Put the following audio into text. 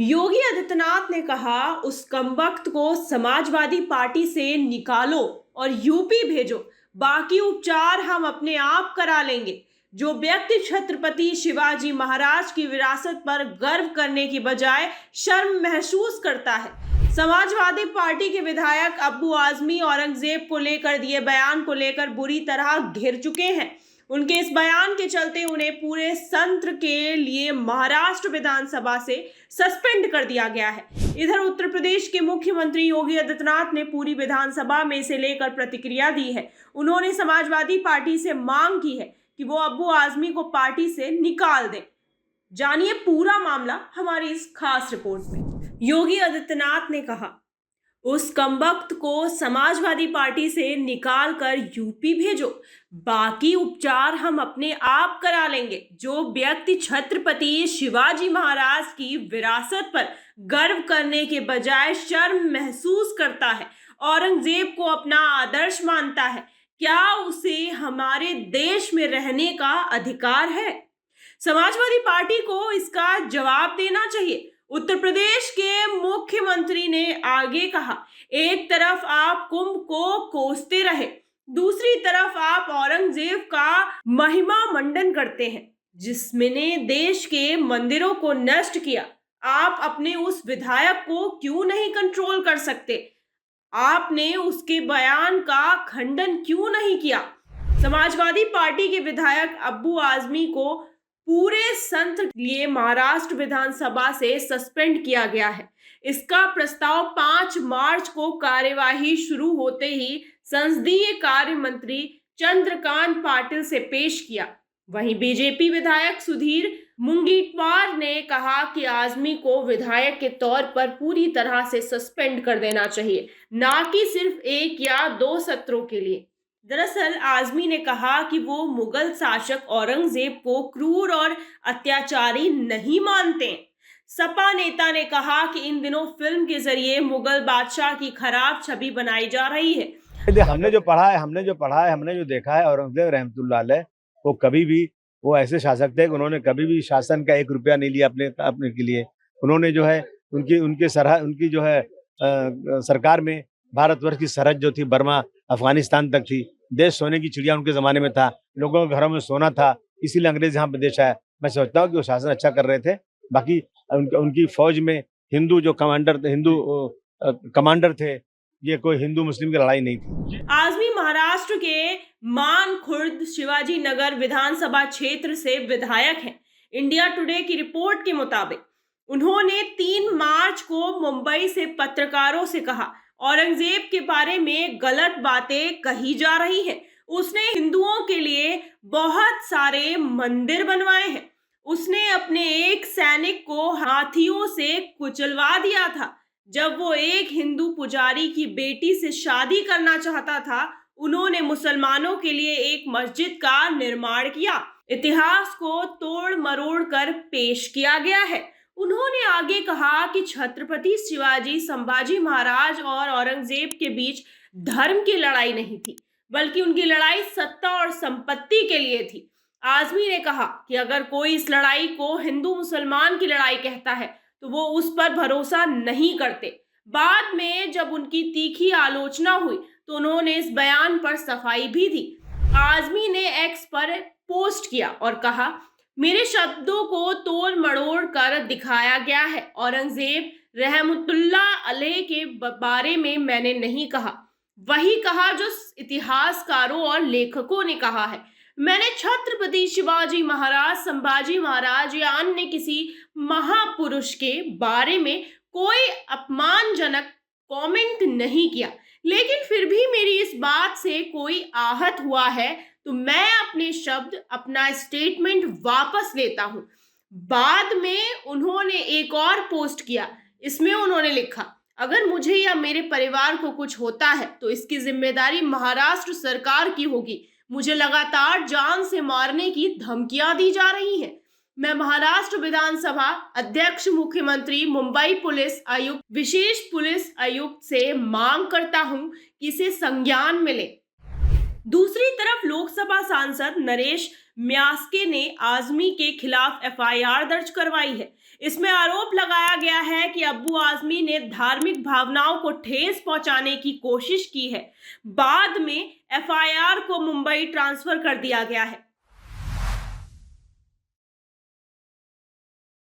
योगी आदित्यनाथ ने कहा उस कमबख्त को समाजवादी पार्टी से निकालो और यूपी भेजो, बाकी उपचार हम अपने आप करा लेंगे। जो व्यक्ति छत्रपति शिवाजी महाराज की विरासत पर गर्व करने की बजाय शर्म महसूस करता है। समाजवादी पार्टी के विधायक अब्बू आजमी औरंगजेब को लेकर दिए बयान को लेकर बुरी तरह घिर चुके हैं। उनके इस बयान के चलते उन्हें पूरे सत्र के लिए महाराष्ट्र विधानसभा से सस्पेंड कर दिया गया है। इधर उत्तर प्रदेश के मुख्यमंत्री योगी आदित्यनाथ ने पूरी विधानसभा में इसे लेकर प्रतिक्रिया दी है। उन्होंने समाजवादी पार्टी से मांग की है कि वो अब्बू आजमी को पार्टी से निकाल दें। जानिए पूरा मामला हमारी इस खास रिपोर्ट में। योगी आदित्यनाथ ने कहा उस कमबख्त को समाजवादी पार्टी से निकाल कर यूपी भेजो, बाकी उपचार हम अपने आप करा लेंगे। जो व्यक्ति छत्रपति शिवाजी महाराज की विरासत पर गर्व करने के बजाय शर्म महसूस करता है, औरंगजेब को अपना आदर्श मानता है, क्या उसे हमारे देश में रहने का अधिकार है? समाजवादी पार्टी को इसका जवाब देना चाहिए। उत्तर प्रदेश के मुख्यमंत्री ने आगे कहा, एक तरफ आप कुंभ को कोसते रहे, दूसरी तरफ आप औरंगजेब का महिमा मंडन करते हैं, जिसने देश के मंदिरों को नष्ट किया। आप अपने उस विधायक को क्यों नहीं कंट्रोल कर सकते? आपने उसके बयान का खंडन क्यों नहीं किया? समाजवादी पार्टी के विधायक अब्बू आजमी को पूरे सत्र के लिए महाराष्ट्र विधानसभा से सस्पेंड किया गया है। इसका प्रस्ताव 5 मार्च को कार्यवाही शुरू होते ही संसदीय कार्य मंत्री चंद्रकांत पाटिल से पेश किया। वहीं बीजेपी विधायक सुधीर मुंगीटवार ने कहा कि आजमी को विधायक के तौर पर पूरी तरह से सस्पेंड कर देना चाहिए, ना कि सिर्फ 1 या 2 सत्रों के लिए। दरअसल आजमी ने कहा कि वो मुगल शासक औरंगजेब को क्रूर और अत्याचारी नहीं मानते। सपा नेता ने कहा कि इन दिनों फिल्म के जरिए मुगल बादशाह की खराब छवि बनाई जा रही है। हमने जो पढ़ा है, हमने जो देखा है, औरंगजेब रहमतुल्लाह अलैह वो कभी भी वो ऐसे शासक थे कि उन्होंने कभी भी शासन का 1 रुपया नहीं लिया अपने के लिए। उन्होंने जो है उनकी जो है सरकार में भारतवर्ष की सरहद जो थी बर्मा अफगानिस्तान तक थी। देश सोने की चिड़िया उनके ज़माने में था, लोगों के घरों में सोना था, इसीलिए अंग्रेज यहाँ पे देश आया। मैं सोचता हूँ कि वो शासन अच्छा कर रहे थे। बाकी उनकी फौज में हिंदू जो कमांडर थे, ये कोई हिंदू मुस्लिम की लड़ाई नहीं थी। आजमी महाराष्ट्र के मान खुर्द शिवाजी नगर विधानसभा क्षेत्र से विधायक हैं। इंडिया टुडे की रिपोर्ट के मुताबिक उन्होंने 3 मार्च को मुंबई से पत्रकारों से कहा, औरंगजेब के बारे में गलत बातें कही जा रही हैं। उसने हिंदुओं के लिए बहुत सारे मंदिर बनवाए हैं। उसने अपने एक सैनिक को हाथियों से कुचलवा दिया था। जब वो एक हिंदू पुजारी की बेटी से शादी करना चाहता था, उन्होंने मुसलमानों के लिए एक मस्जिद का निर्माण किया। इतिहास को तोड़ मरोड़ कर पेश किया गया है। उन्होंने आगे कहा कि छत्रपति शिवाजी संभाजी महाराज और औरंगजेब के बीच धर्म की लड़ाई नहीं थी, बल्कि उनकी लड़ाई सत्ता और संपत्ति के लिए थी। आजमी ने कहा कि अगर कोई इस लड़ाई को हिंदू मुसलमान की लड़ाई कहता है तो वो उस पर भरोसा नहीं करते। बाद में जब उनकी तीखी आलोचना हुई तो उन्होंने इस बयान पर सफाई भी दी। आजमी ने एक्स पर पोस्ट किया और कहा, मेरे शब्दों को तोड़ मरोड़ कर दिखाया गया है। औरंगजेब रहमतुल्लाह अलैह के बारे में मैंने नहीं कहा, वही कहा जो इतिहासकारों और लेखकों ने कहा है। मैंने छत्रपति शिवाजी महाराज, संभाजी महाराज या अन्य किसी महापुरुष के बारे में कोई अपमानजनक कमेंट नहीं किया। लेकिन फिर भी मेरी इस बात से कोई आहत हुआ है तो मैं अपने शब्द, अपना स्टेटमेंट वापस लेता हूं। बाद में उन्होंने एक और पोस्ट किया। इसमें उन्होंने लिखा, अगर मुझे या मेरे परिवार को कुछ होता है तो इसकी जिम्मेदारी महाराष्ट्र सरकार की होगी। मुझे लगातार जान से मारने की धमकियां दी जा रही हैं। मैं महाराष्ट्र विधानसभा अध्यक्ष, मुख्यमंत्री, मुंबई पुलिस आयुक्त, विशेष पुलिस आयुक्त से मांग करता हूं कि इसे संज्ञान में लें। दूसरी तरफ लोकसभा सांसद नरेश म्यास्के ने आजमी के खिलाफ एफआईआर दर्ज करवाई है। इसमें आरोप लगाया गया है कि अब्बू आजमी ने धार्मिक भावनाओं को ठेस पहुंचाने की कोशिश की है। बाद में एफआईआर को मुंबई ट्रांसफर कर दिया गया है।